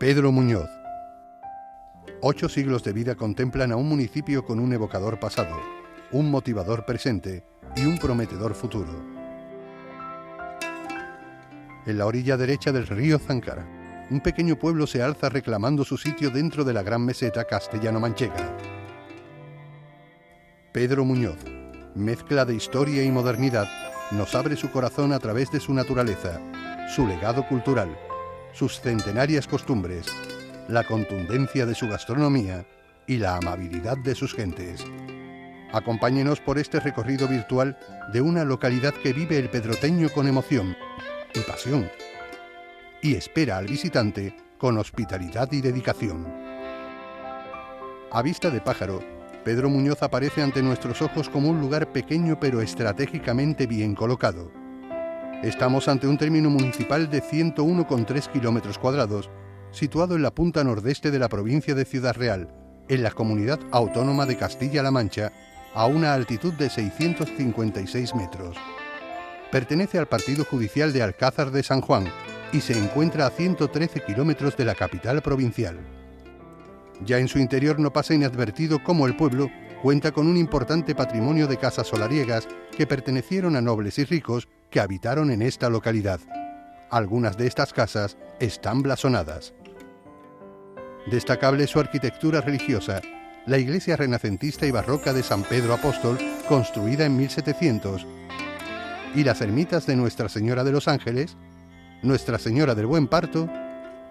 Pedro Muñoz. 8 siglos de vida contemplan a un municipio con un evocador pasado, un motivador presente y un prometedor futuro. En la orilla derecha del río Záncara, un pequeño pueblo se alza reclamando su sitio dentro de la gran meseta castellano-manchega. Pedro Muñoz, mezcla de historia y modernidad, nos abre su corazón a través de su naturaleza, su legado cultural, sus centenarias costumbres, la contundencia de su gastronomía y la amabilidad de sus gentes. Acompáñenos por este recorrido virtual de una localidad que vive el pedroteño con emoción y pasión, y espera al visitante con hospitalidad y dedicación. A vista de pájaro, Pedro Muñoz aparece ante nuestros ojos como un lugar pequeño pero estratégicamente bien colocado. Estamos ante un término municipal de 101,3 kilómetros cuadrados, situado en la punta nordeste de la provincia de Ciudad Real, en la comunidad autónoma de Castilla-La Mancha, a una altitud de 656 metros. Pertenece al partido judicial de Alcázar de San Juan y se encuentra a 113 kilómetros de la capital provincial. Ya en su interior no pasa inadvertido cómo el pueblo cuenta con un importante patrimonio de casas solariegas que pertenecieron a nobles y ricos que habitaron en esta localidad. Algunas de estas casas están blasonadas. Destacable su arquitectura religiosa, la iglesia renacentista y barroca de San Pedro Apóstol, construida en 1700, y las ermitas de Nuestra Señora de los Ángeles, Nuestra Señora del Buen Parto,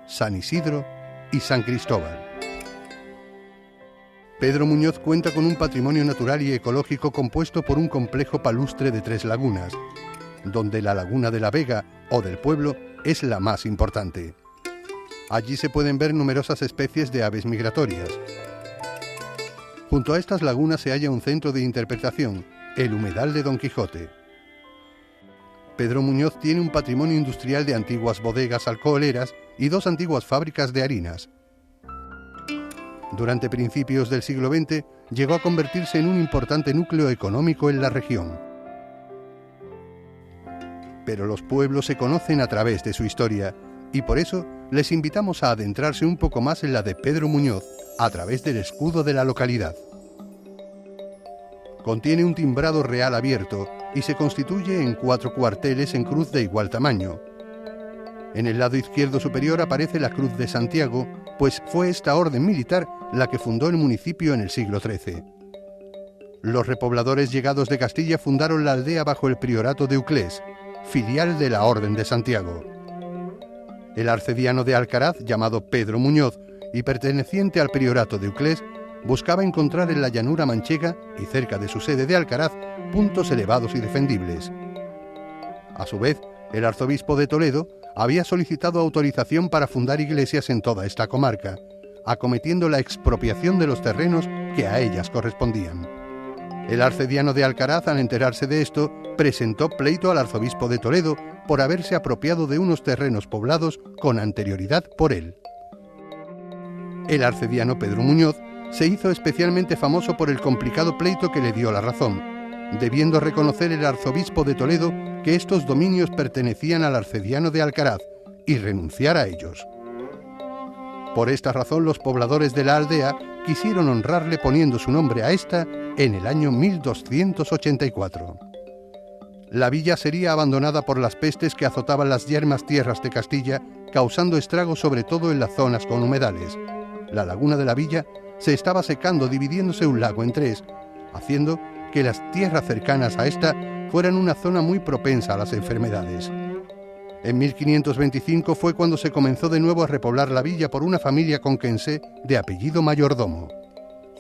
San Isidro y San Cristóbal. Pedro Muñoz cuenta con un patrimonio natural y ecológico compuesto por un complejo palustre de 3 lagunas, donde la Laguna de la Vega o del Pueblo es la más importante. Allí se pueden ver numerosas especies de aves migratorias. Junto a estas lagunas se halla un centro de interpretación, el Humedal de Don Quijote. Pedro Muñoz tiene un patrimonio industrial de antiguas bodegas alcoholeras y 2 antiguas fábricas de harinas. Durante principios del siglo XX llegó a convertirse en un importante núcleo económico en la región. Pero los pueblos se conocen a través de su historia y por eso les invitamos a adentrarse un poco más en la de Pedro Muñoz a través del escudo de la localidad. Contiene un timbrado real abierto y se constituye en 4 cuarteles en cruz de igual tamaño. En el lado izquierdo superior aparece la Cruz de Santiago, pues fue esta orden militar la que fundó el municipio en el siglo XIII. Los repobladores llegados de Castilla fundaron la aldea bajo el priorato de Uclés, filial de la Orden de Santiago. El arcediano de Alcaraz, llamado Pedro Muñoz y perteneciente al priorato de Uclés, buscaba encontrar en la llanura manchega y cerca de su sede de Alcaraz puntos elevados y defendibles. A su vez, el arzobispo de Toledo había solicitado autorización para fundar iglesias en toda esta comarca, acometiendo la expropiación de los terrenos que a ellas correspondían. El arcediano de Alcaraz, al enterarse de esto, presentó pleito al arzobispo de Toledo por haberse apropiado de unos terrenos poblados con anterioridad por él. El arcediano Pedro Muñoz se hizo especialmente famoso por el complicado pleito que le dio la razón, debiendo reconocer el arzobispo de Toledo que estos dominios pertenecían al arcediano de Alcaraz y renunciar a ellos. Por esta razón los pobladores de la aldea quisieron honrarle poniendo su nombre a esta en el año 1284. La villa sería abandonada por las pestes que azotaban las yermas tierras de Castilla, causando estragos sobre todo en las zonas con humedales. La laguna de la villa se estaba secando, dividiéndose un lago en 3, haciendo que las tierras cercanas a esta fueran una zona muy propensa a las enfermedades. En 1525 fue cuando se comenzó de nuevo a repoblar la villa por una familia conquense de apellido Mayordomo.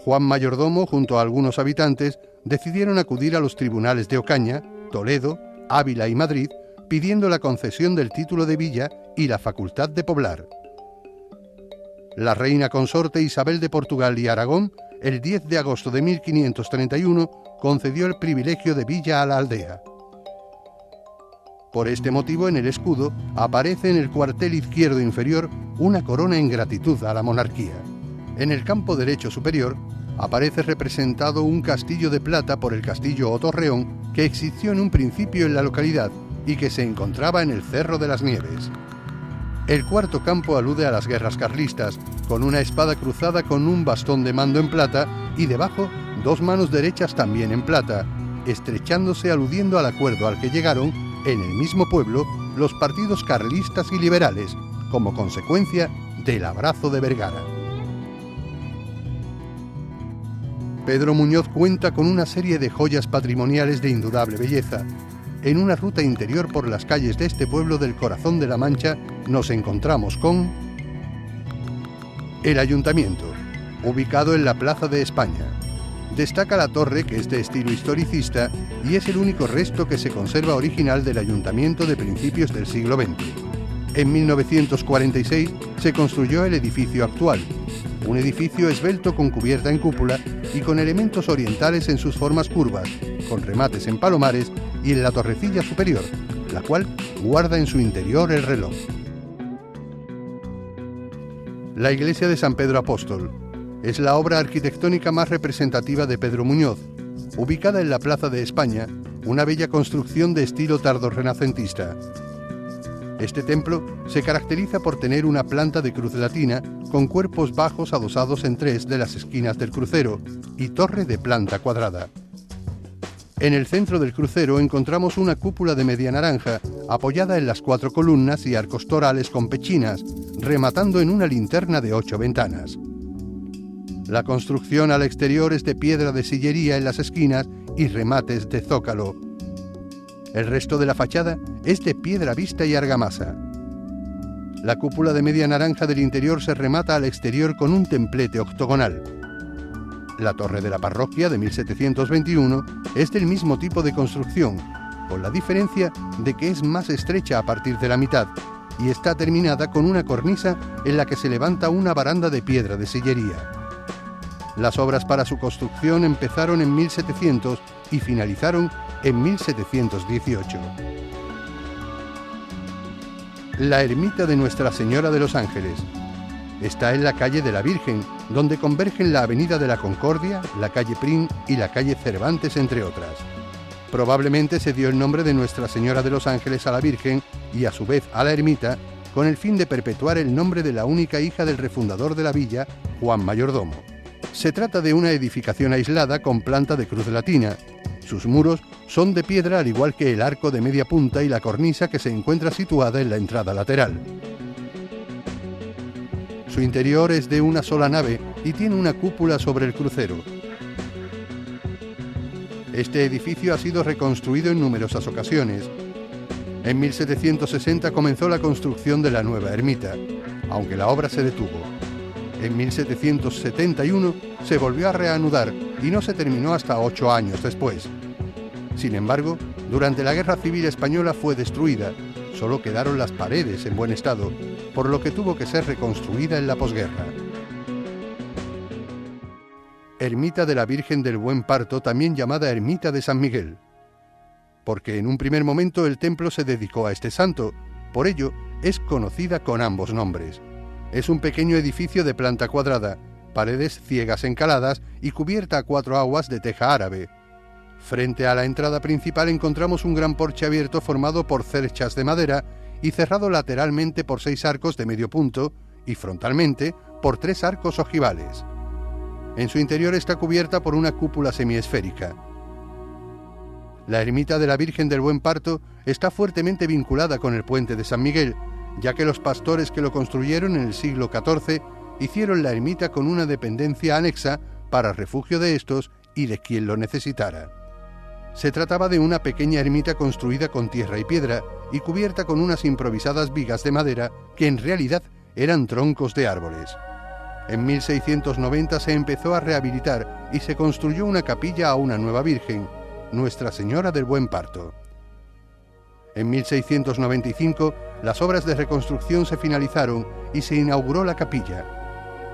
Juan Mayordomo, junto a algunos habitantes, decidieron acudir a los tribunales de Ocaña, Toledo, Ávila y Madrid, pidiendo la concesión del título de villa y la facultad de poblar. La reina consorte Isabel de Portugal y Aragón, el 10 de agosto de 1531, concedió el privilegio de villa a la aldea. Por este motivo, en el escudo aparece en el cuartel izquierdo inferior una corona en gratitud a la monarquía. En el campo derecho superior aparece representado un castillo de plata por el castillo O Torreón que existió en un principio en la localidad y que se encontraba en el Cerro de las Nieves. El cuarto campo alude a las guerras carlistas, con una espada cruzada con un bastón de mando en plata y debajo 2 manos derechas también en plata, estrechándose aludiendo al acuerdo al que llegaron en el mismo pueblo los partidos carlistas y liberales, como consecuencia del abrazo de Vergara. Pedro Muñoz cuenta con una serie de joyas patrimoniales de indudable belleza. En una ruta interior por las calles de este pueblo del corazón de la Mancha nos encontramos con el Ayuntamiento, ubicado en la Plaza de España. Destaca la torre, que es de estilo historicista y es el único resto que se conserva original del ayuntamiento de principios del siglo XX. En 1946 se construyó el edificio actual, un edificio esbelto con cubierta en cúpula y con elementos orientales en sus formas curvas, con remates en palomares y en la torrecilla superior, la cual guarda en su interior el reloj. La iglesia de San Pedro Apóstol es la obra arquitectónica más representativa de Pedro Muñoz, ubicada en la Plaza de España, una bella construcción de estilo tardorrenacentista. Este templo se caracteriza por tener una planta de cruz latina con cuerpos bajos adosados en 3 de las esquinas del crucero y torre de planta cuadrada. En el centro del crucero encontramos una cúpula de media naranja apoyada en las 4 columnas y arcos torales con pechinas, rematando en una linterna de 8 ventanas. La construcción al exterior es de piedra de sillería en las esquinas y remates de zócalo. El resto de la fachada es de piedra vista y argamasa. La cúpula de media naranja del interior se remata al exterior con un templete octogonal. La torre de la parroquia de 1721 es del mismo tipo de construcción, con la diferencia de que es más estrecha a partir de la mitad y está terminada con una cornisa en la que se levanta una baranda de piedra de sillería. Las obras para su construcción empezaron en 1700 y finalizaron en 1718. La ermita de Nuestra Señora de los Ángeles está en la calle de la Virgen, donde convergen la Avenida de la Concordia, la calle Prim y la calle Cervantes, entre otras. Probablemente se dio el nombre de Nuestra Señora de los Ángeles a la Virgen y a su vez a la ermita, con el fin de perpetuar el nombre de la única hija del refundador de la villa, Juan Mayordomo. Se trata de una edificación aislada con planta de cruz latina. Sus muros son de piedra, al igual que el arco de media punta y la cornisa que se encuentra situada en la entrada lateral. Su interior es de una sola nave y tiene una cúpula sobre el crucero. Este edificio ha sido reconstruido en numerosas ocasiones. En 1760 comenzó la construcción de la nueva ermita, aunque la obra se detuvo. En 1771 se volvió a reanudar y no se terminó hasta 8 años después. Sin embargo, durante la Guerra Civil Española fue destruida, solo quedaron las paredes en buen estado, por lo que tuvo que ser reconstruida en la posguerra. Ermita de la Virgen del Buen Parto, también llamada Ermita de San Miguel, porque en un primer momento el templo se dedicó a este santo, por ello es conocida con ambos nombres. Es un pequeño edificio de planta cuadrada, paredes ciegas encaladas y cubierta a 4 aguas de teja árabe. Frente a la entrada principal encontramos un gran porche abierto formado por cerchas de madera y cerrado lateralmente por 6 arcos de medio punto y frontalmente por 3 arcos ojivales. En su interior está cubierta por una cúpula semiesférica. La ermita de la Virgen del Buen Parto está fuertemente vinculada con el puente de San Miguel, ya que los pastores que lo construyeron en el siglo XIV hicieron la ermita con una dependencia anexa para refugio de estos y de quien lo necesitara. Se trataba de una pequeña ermita construida con tierra y piedra y cubierta con unas improvisadas vigas de madera que en realidad eran troncos de árboles. En 1690 se empezó a rehabilitar y se construyó una capilla a una nueva Virgen, Nuestra Señora del Buen Parto. En 1695, las obras de reconstrucción se finalizaron y se inauguró la capilla.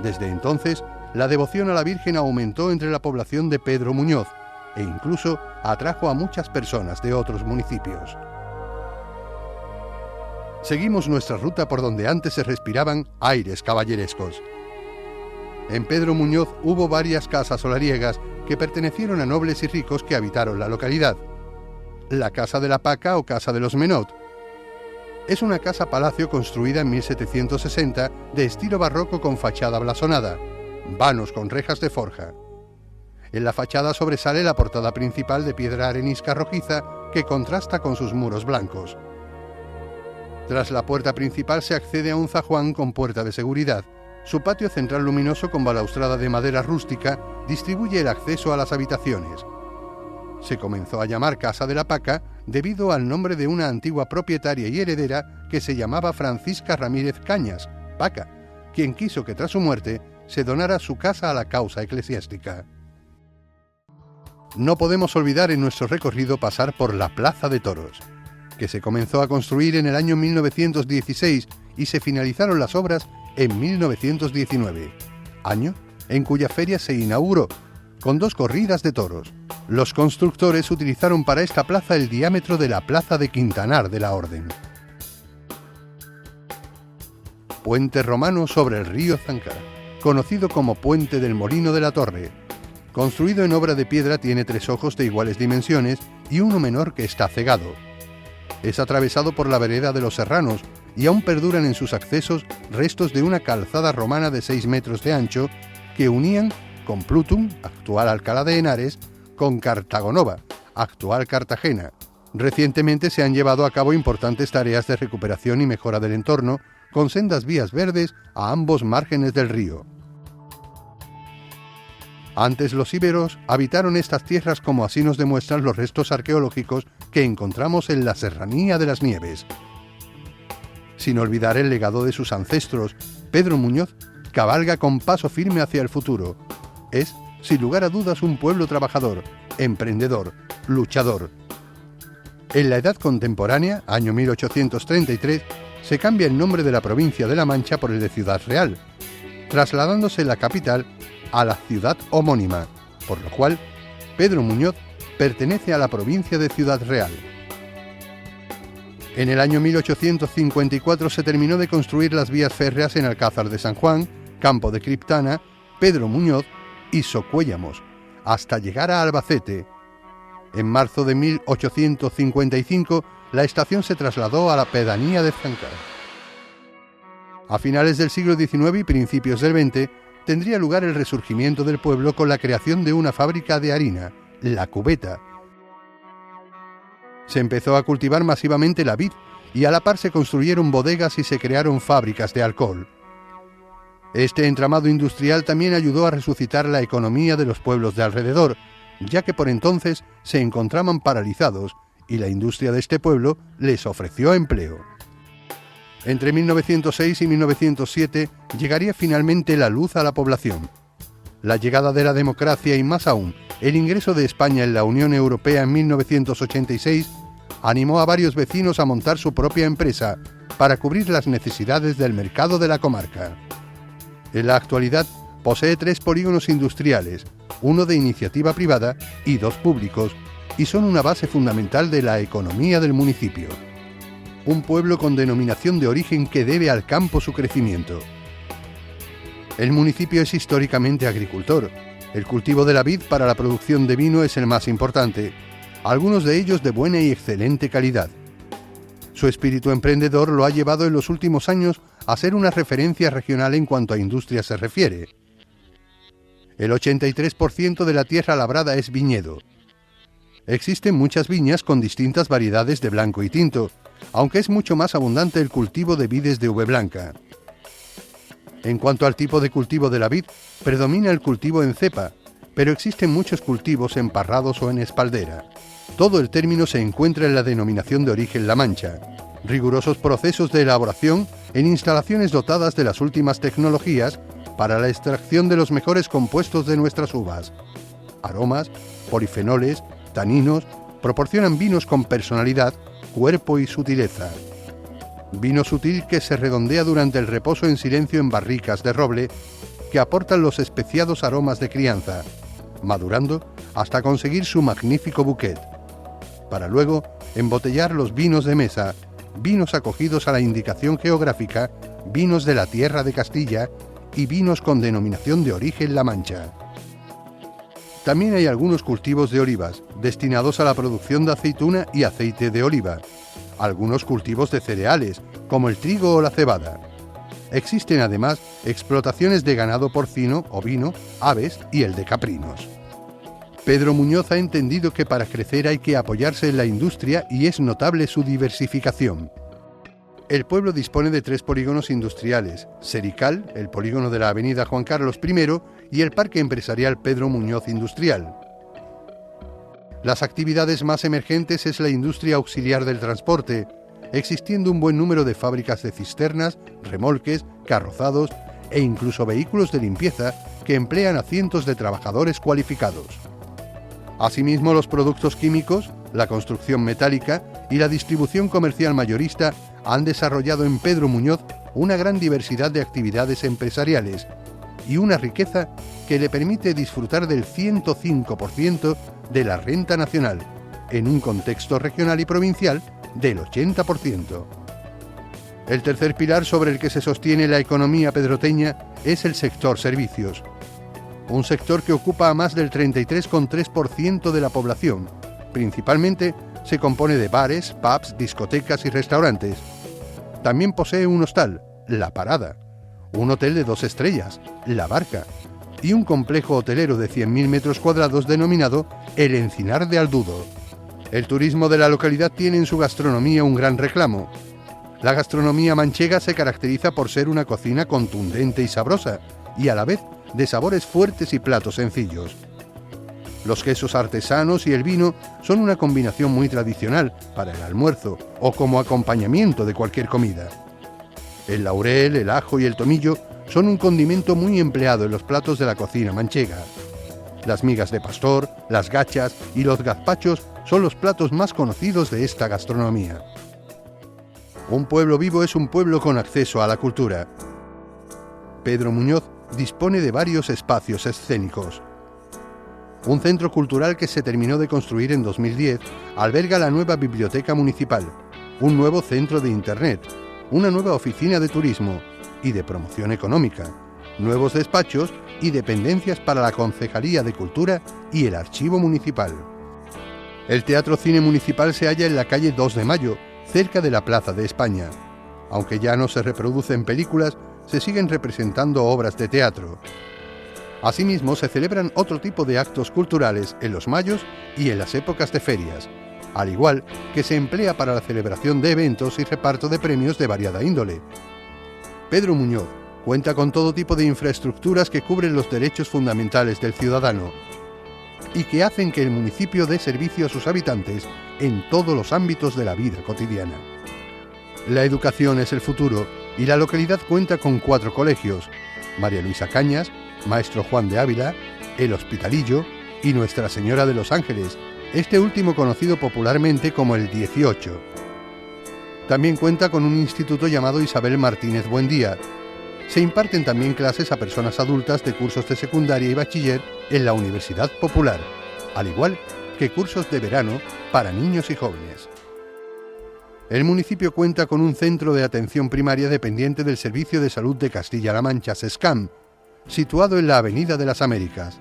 Desde entonces, la devoción a la Virgen aumentó entre la población de Pedro Muñoz e incluso atrajo a muchas personas de otros municipios. Seguimos nuestra ruta por donde antes se respiraban aires caballerescos. En Pedro Muñoz hubo varias casas solariegas que pertenecieron a nobles y ricos que habitaron la localidad. La Casa de la Paca o Casa de los Menot, Es una casa-palacio construida en 1760 de estilo barroco con fachada blasonada, vanos con rejas de forja. En la fachada sobresale la portada principal de piedra arenisca rojiza que contrasta con sus muros blancos. Tras la puerta principal se accede a un zaguán con puerta de seguridad. Su patio central luminoso con balaustrada de madera rústica distribuye el acceso a las habitaciones. Se comenzó a llamar Casa de la Paca debido al nombre de una antigua propietaria y heredera que se llamaba Francisca Ramírez Cañas, Paca, quien quiso que tras su muerte se donara su casa a la causa eclesiástica. No podemos olvidar en nuestro recorrido pasar por la Plaza de Toros, que se comenzó a construir en el año 1916 y se finalizaron las obras en 1919, año en cuya feria se inauguró, con 2 corridas de toros. Los constructores utilizaron para esta plaza el diámetro de la plaza de Quintanar de la Orden. Puente romano sobre el río Zancar, conocido como Puente del Molino de la Torre. Construido en obra de piedra, tiene 3 ojos de iguales dimensiones y uno menor que está cegado. Es atravesado por la vereda de los Serranos y aún perduran en sus accesos restos de una calzada romana de 6 metros de ancho que unían con Plutum, actual Alcalá de Henares, con Cartagonova, actual Cartagena. Recientemente se han llevado a cabo importantes tareas de recuperación y mejora del entorno, con sendas vías verdes a ambos márgenes del río. Antes los íberos habitaron estas tierras, como así nos demuestran los restos arqueológicos que encontramos en la Serranía de las Nieves. Sin olvidar el legado de sus ancestros, Pedro Muñoz cabalga con paso firme hacia el futuro. Es, sin lugar a dudas, un pueblo trabajador, emprendedor, luchador. En la Edad Contemporánea, año 1833, se cambia el nombre de la provincia de La Mancha por el de Ciudad Real, trasladándose la capital a la ciudad homónima, por lo cual Pedro Muñoz pertenece a la provincia de Ciudad Real. En el año 1854 se terminó de construir las vías férreas en Alcázar de San Juan, Campo de Criptana, Pedro Muñoz y Socuéllamos, hasta llegar a Albacete. En marzo de 1855 la estación se trasladó a la pedanía de Zancar. A finales del siglo XIX y principios del XX tendría lugar el resurgimiento del pueblo con la creación de una fábrica de harina, La Cubeta. Se empezó a cultivar masivamente la vid y a la par se construyeron bodegas y se crearon fábricas de alcohol. Este entramado industrial también ayudó a resucitar la economía de los pueblos de alrededor, ya que por entonces se encontraban paralizados y la industria de este pueblo les ofreció empleo. Entre 1906 y 1907 llegaría finalmente la luz a la población. La llegada de la democracia y, más aún, el ingreso de España en la Unión Europea en 1986 animó a varios vecinos a montar su propia empresa para cubrir las necesidades del mercado de la comarca. En la actualidad posee 3 polígonos industriales, uno de iniciativa privada y 2 públicos, y son una base fundamental de la economía del municipio. Un pueblo con denominación de origen que debe al campo su crecimiento. El municipio es históricamente agricultor. El cultivo de la vid para la producción de vino es el más importante, algunos de ellos de buena y excelente calidad. Su espíritu emprendedor lo ha llevado en los últimos años a ser una referencia regional en cuanto a industria se refiere. El 83% de la tierra labrada es viñedo. Existen muchas viñas con distintas variedades de blanco y tinto, aunque es mucho más abundante el cultivo de vides de uve blanca. En cuanto al tipo de cultivo de la vid, predomina el cultivo en cepa, pero existen muchos cultivos en parrados o en espaldera. Todo el término se encuentra en la denominación de origen La Mancha. Rigurosos procesos de elaboración en instalaciones dotadas de las últimas tecnologías para la extracción de los mejores compuestos de nuestras uvas. Aromas, polifenoles, taninos, proporcionan vinos con personalidad, cuerpo y sutileza. Vino sutil que se redondea durante el reposo en silencio en barricas de roble que aportan los especiados aromas de crianza, madurando hasta conseguir su magnífico bouquet, para luego embotellar los vinos de mesa, vinos acogidos a la indicación geográfica, vinos de la tierra de Castilla y vinos con denominación de origen La Mancha. También hay algunos cultivos de olivas, destinados a la producción de aceituna y aceite de oliva, algunos cultivos de cereales, como el trigo o la cebada. Existen además explotaciones de ganado porcino, ovino, aves y el de caprinos. Pedro Muñoz ha entendido que para crecer hay que apoyarse en la industria y es notable su diversificación. El pueblo dispone de 3 polígonos industriales: Serical, el polígono de la avenida Juan Carlos I, y el Parque Empresarial Pedro Muñoz Industrial. Las actividades más emergentes es la industria auxiliar del transporte, existiendo un buen número de fábricas de cisternas, remolques, carrozados e incluso vehículos de limpieza que emplean a cientos de trabajadores cualificados. Asimismo, los productos químicos, la construcción metálica y la distribución comercial mayorista han desarrollado en Pedro Muñoz una gran diversidad de actividades empresariales y una riqueza que le permite disfrutar del 105% de la renta nacional, en un contexto regional y provincial del 80%. El tercer pilar sobre el que se sostiene la economía pedroteña es el sector servicios, un sector que ocupa a más del 33,3% de la población. Principalmente se compone de bares, pubs, discotecas y restaurantes. También posee un hostal, La Parada, un hotel de 2 estrellas, La Barca, y un complejo hotelero de 100.000 metros cuadrados denominado El Encinar de Aldudo. El turismo de la localidad tiene en su gastronomía un gran reclamo. La gastronomía manchega se caracteriza por ser una cocina contundente y sabrosa, y a la vez de sabores fuertes y platos sencillos. Los quesos artesanos y el vino son una combinación muy tradicional para el almuerzo o como acompañamiento de cualquier comida. El laurel, el ajo y el tomillo son un condimento muy empleado en los platos de la cocina manchega. Las migas de pastor, las gachas y los gazpachos son los platos más conocidos de esta gastronomía. Un pueblo vivo es un pueblo con acceso a la cultura. Pedro Muñoz dispone de varios espacios escénicos. Un centro cultural que se terminó de construir en 2010 alberga la nueva biblioteca municipal, un nuevo centro de internet, una nueva oficina de turismo y de promoción económica, nuevos despachos y dependencias para la Concejalía de Cultura y el Archivo Municipal. El Teatro Cine Municipal se halla en la calle 2 de Mayo, cerca de la Plaza de España. Aunque ya no se reproducen películas, se siguen representando obras de teatro. Asimismo, se celebran otro tipo de actos culturales en los mayos y en las épocas de ferias, al igual que se emplea para la celebración de eventos y reparto de premios de variada índole. Pedro Muñoz cuenta con todo tipo de infraestructuras que cubren los derechos fundamentales del ciudadano y que hacen que el municipio dé servicio a sus habitantes en todos los ámbitos de la vida cotidiana. La educación es el futuro y la localidad cuenta con 4 colegios: María Luisa Cañas, Maestro Juan de Ávila, El Hospitalillo y Nuestra Señora de los Ángeles, este último conocido popularmente como el 18. También cuenta con un instituto llamado Isabel Martínez Buendía. Se imparten también clases a personas adultas de cursos de secundaria y bachiller en la Universidad Popular, al igual que cursos de verano para niños y jóvenes. El municipio cuenta con un centro de atención primaria dependiente del Servicio de Salud de Castilla-La Mancha, SESCAM, situado en la Avenida de las Américas.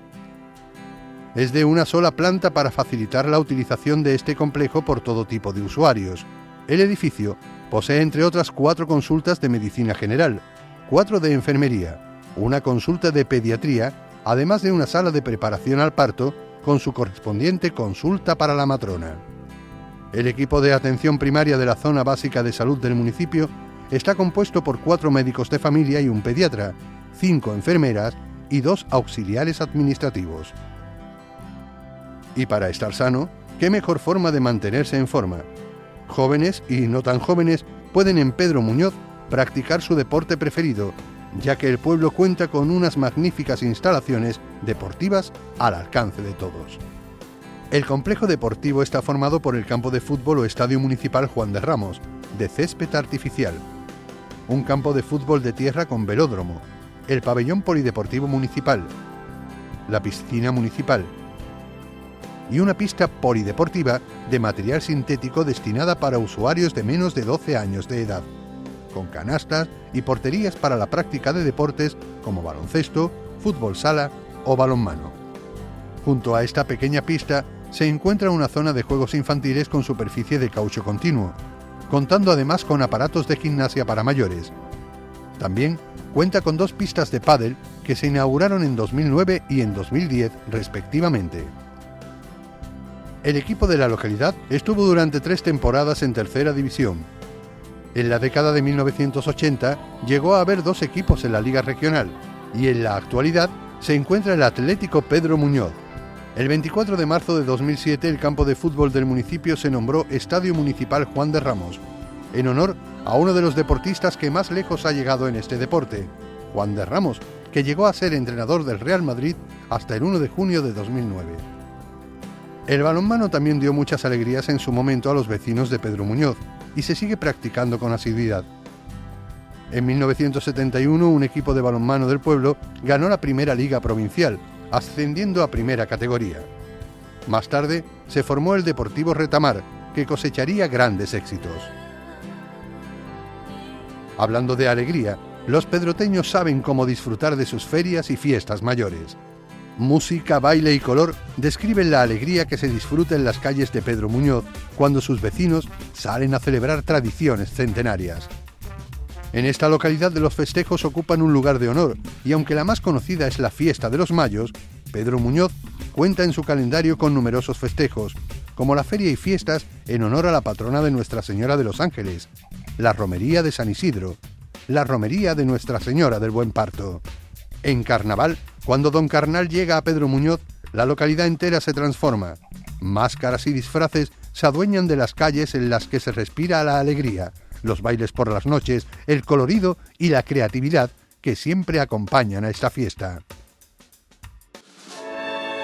Es de una sola planta para facilitar la utilización de este complejo por todo tipo de usuarios. El edificio posee, entre otras, 4 consultas de medicina general, 4 de enfermería, una consulta de pediatría, además de una sala de preparación al parto con su correspondiente consulta para la matrona. El equipo de atención primaria de la zona básica de salud del municipio está compuesto por 4 médicos de familia y un pediatra, 5 enfermeras y 2 auxiliares administrativos. Y para estar sano, ¿qué mejor forma de mantenerse en forma? Jóvenes y no tan jóvenes pueden en Pedro Muñoz practicar su deporte preferido, ya que el pueblo cuenta con unas magníficas instalaciones deportivas al alcance de todos. El complejo deportivo está formado por el campo de fútbol o Estadio Municipal Juan de Ramos, de césped artificial, un campo de fútbol de tierra con velódromo, el pabellón polideportivo municipal, la piscina municipal y una pista polideportiva de material sintético destinada para usuarios de menos de 12 años de edad, con canastas y porterías para la práctica de deportes como baloncesto, fútbol sala o balonmano. Junto a esta pequeña pista se encuentra una zona de juegos infantiles con superficie de caucho continuo, contando además con aparatos de gimnasia para mayores. También cuenta con 2 pistas de pádel que se inauguraron en 2009 y en 2010 respectivamente. El equipo de la localidad estuvo durante 3 temporadas en tercera división. En la década de 1980 llegó a haber 2 equipos en la liga regional y en la actualidad se encuentra el Atlético Pedro Muñoz. El 24 de marzo de 2007 el campo de fútbol del municipio se nombró Estadio Municipal Juan de Ramos, en honor a uno de los deportistas que más lejos ha llegado en este deporte, Juan de Ramos, que llegó a ser entrenador del Real Madrid hasta el 1 de junio de 2009. El balonmano también dio muchas alegrías en su momento a los vecinos de Pedro Muñoz y se sigue practicando con asiduidad. En 1971 un equipo de balonmano del pueblo ganó la primera liga provincial, ascendiendo a primera categoría. Más tarde se formó el Deportivo Retamar, que cosecharía grandes éxitos. Hablando de alegría, los pedroteños saben cómo disfrutar de sus ferias y fiestas mayores. Música, baile y color describen la alegría que se disfruta en las calles de Pedro Muñoz cuando sus vecinos salen a celebrar tradiciones centenarias. En esta localidad de los festejos ocupan un lugar de honor, y aunque la más conocida es la Fiesta de los Mayos, Pedro Muñoz cuenta en su calendario con numerosos festejos, como la feria y fiestas en honor a la patrona de Nuestra Señora de los Ángeles, la romería de San Isidro, la romería de Nuestra Señora del Buen Parto. En carnaval, cuando Don Carnal llega a Pedro Muñoz, la localidad entera se transforma. Máscaras y disfraces se adueñan de las calles en las que se respira la alegría, los bailes por las noches, el colorido y la creatividad que siempre acompañan a esta fiesta.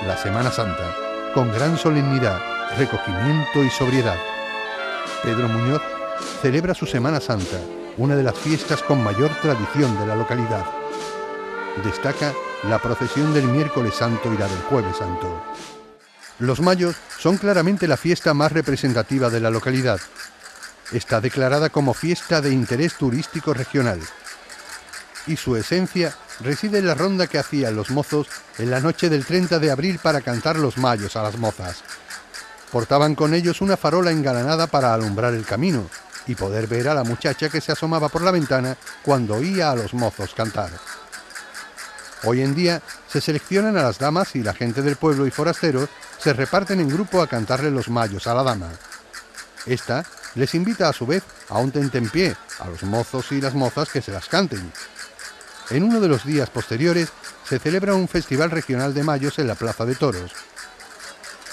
La Semana Santa, con gran solemnidad, recogimiento y sobriedad. Pedro Muñoz celebra su Semana Santa, una de las fiestas con mayor tradición de la localidad. Destaca la procesión del Miércoles Santo y la del Jueves Santo. Los Mayos son claramente la fiesta más representativa de la localidad. Está declarada como fiesta de interés turístico regional. Y su esencia reside en la ronda que hacían los mozos en la noche del 30 de abril para cantar los mayos a las mozas. Portaban con ellos una farola engalanada para alumbrar el camino y poder ver a la muchacha que se asomaba por la ventana cuando oía a los mozos cantar. Hoy en día se seleccionan a las damas y la gente del pueblo y forasteros se reparten en grupo a cantarle los mayos a la dama. Esta les invita a su vez a un tentempié a los mozos y las mozas que se las canten. En uno de los días posteriores se celebra un festival regional de mayos en la Plaza de Toros.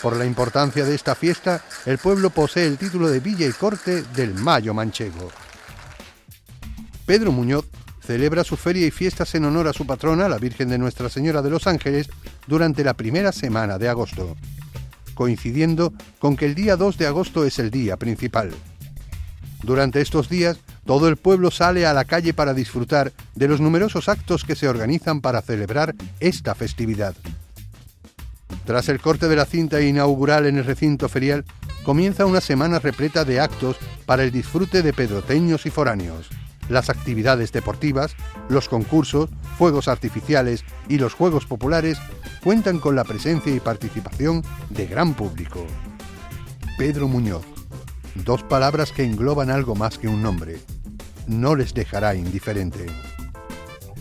Por la importancia de esta fiesta, el pueblo posee el título de Villa y Corte del Mayo Manchego. Pedro Muñoz celebra su feria y fiestas en honor a su patrona, la Virgen de Nuestra Señora de los Ángeles, durante la primera semana de agosto, coincidiendo con que el día 2 de agosto es el día principal. Durante estos días, todo el pueblo sale a la calle para disfrutar de los numerosos actos que se organizan para celebrar esta festividad. Tras el corte de la cinta inaugural en el recinto ferial, comienza una semana repleta de actos para el disfrute de pedroteños y foráneos. Las actividades deportivas, los concursos, fuegos artificiales y los juegos populares cuentan con la presencia y participación de gran público. Pedro Muñoz. 2 palabras que engloban algo más que un nombre. No les dejará indiferente.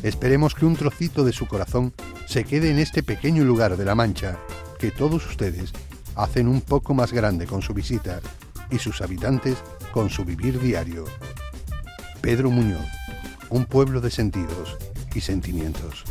Esperemos que un trocito de su corazón se quede en este pequeño lugar de La Mancha, que todos ustedes hacen un poco más grande con su visita y sus habitantes con su vivir diario. Pedro Muñoz, un pueblo de sentidos y sentimientos.